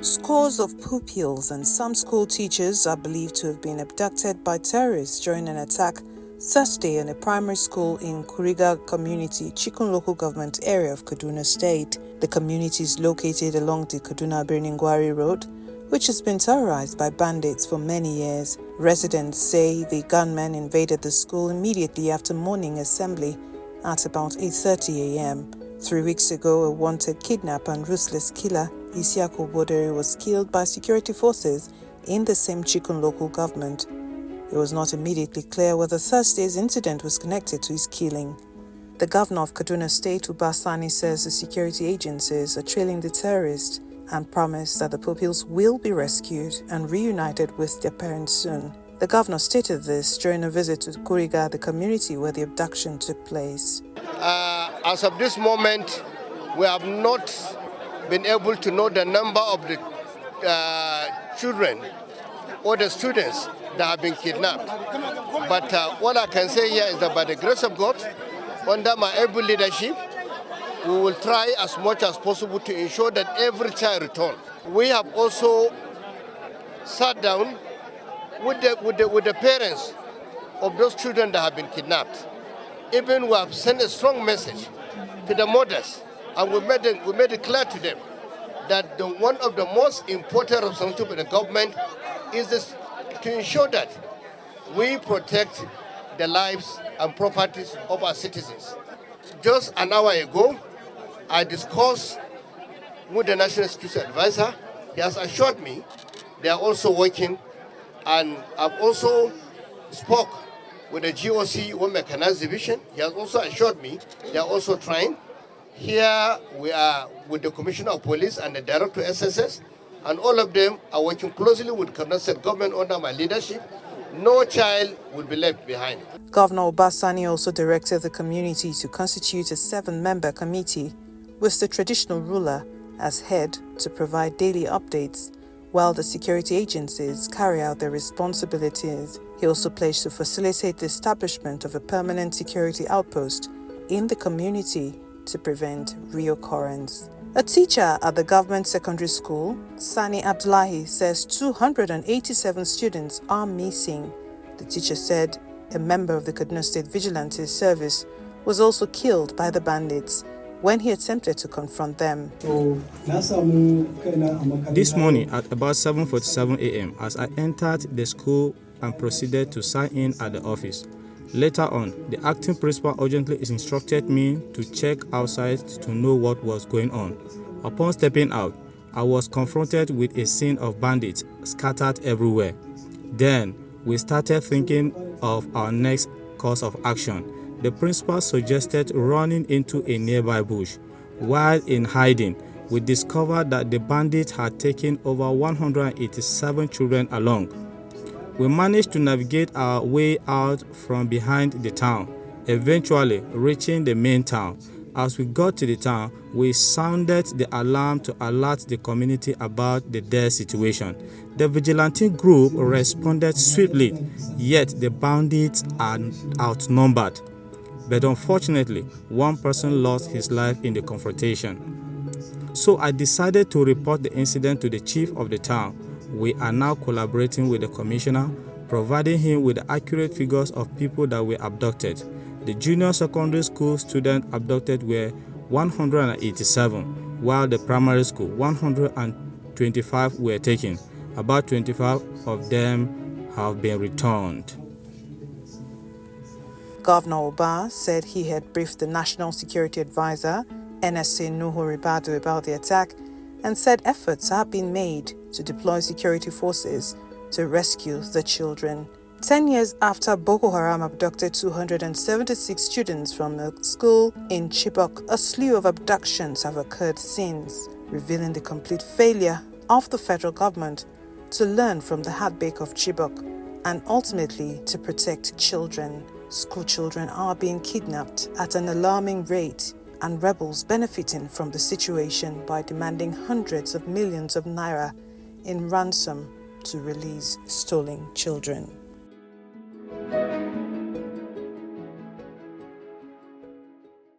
Scores of pupils and some school teachers are believed to have been abducted by terrorists during an attack Thursday in a primary school in Kuriga community, Chikun local government area of Kaduna State. The community is located along the Kaduna Birnin-Gwari Road, which has been terrorized by bandits for many years. Residents say the gunmen invaded the school immediately after morning assembly at about 8:30 a.m. 3 weeks ago, a wanted kidnapper and ruthless killer, Isiaku Bodere, was killed by security forces in the same Chikun local government. It was not immediately clear whether Thursday's incident was connected to his killing. The governor of Kaduna State, Sani, says the security agencies are trailing the terrorists and promised that the pupils will be rescued and reunited with their parents soon. The governor stated this during a visit to Kuriga, the community where the abduction took place. As of this moment, we have not been able to know the number of the children or the students that have been kidnapped. But what I can say here is that by the grace of God, under my able leadership, we will try as much as possible to ensure that every child returns. We have also sat down with the parents of those children that have been kidnapped. Even we have sent a strong message to the mothers, and we made it clear to them that one of the most important responsibilities of the government is to ensure that we protect the lives and properties of our citizens. Just an hour ago, I discussed with the National Security Advisor. He has assured me they are also working, and I've also spoke with the GOC One Mechanized Division. He has also assured me they are also trying. Here we are with the Commissioner of Police and the Director of SSS, and all of them are working closely with Kaduna State government under my leadership. No child will be left behind. Governor Sani also directed the community to constitute a 7-member committee with the traditional ruler as head to provide daily updates while the security agencies carry out their responsibilities. He also pledged to facilitate the establishment of a permanent security outpost in the community to prevent reoccurrence. A teacher at the government secondary school, Sani Abdullahi, says 287 students are missing. The teacher said a member of the Kaduna State Vigilante service was also killed by the bandits when he attempted to confront them. This morning at about 7:47 a.m. as I entered the school and proceeded to sign in at the office. Later on, the acting principal urgently instructed me to check outside to know what was going on. Upon stepping out, I was confronted with a scene of bandits scattered everywhere. Then, we started thinking of our next course of action. The principal suggested running into a nearby bush. While in hiding, we discovered that the bandits had taken over 187 children along. We managed to navigate our way out from behind the town, eventually reaching the main town. As we got to the town, we sounded the alarm to alert the community about the dire situation. The vigilante group responded swiftly, yet the bandits are outnumbered. But unfortunately, one person lost his life in the confrontation. So I decided to report the incident to the chief of the town. We are now collaborating with the commissioner, providing him with the accurate figures of people that were abducted. The junior secondary school students abducted were 187, while the primary school 125 were taken. About 25 of them have been returned. Governor Oba said he had briefed the National Security Advisor, NSA Nuhu Ribadu, about the attack and said efforts have been made to deploy security forces to rescue the children. 10 years after Boko Haram abducted 276 students from a school in Chibok, a slew of abductions have occurred since, revealing the complete failure of the federal government to learn from the heartbreak of Chibok and ultimately to protect children. School children are being kidnapped at an alarming rate, and rebels benefiting from the situation by demanding hundreds of millions of naira in ransom to release stolen children.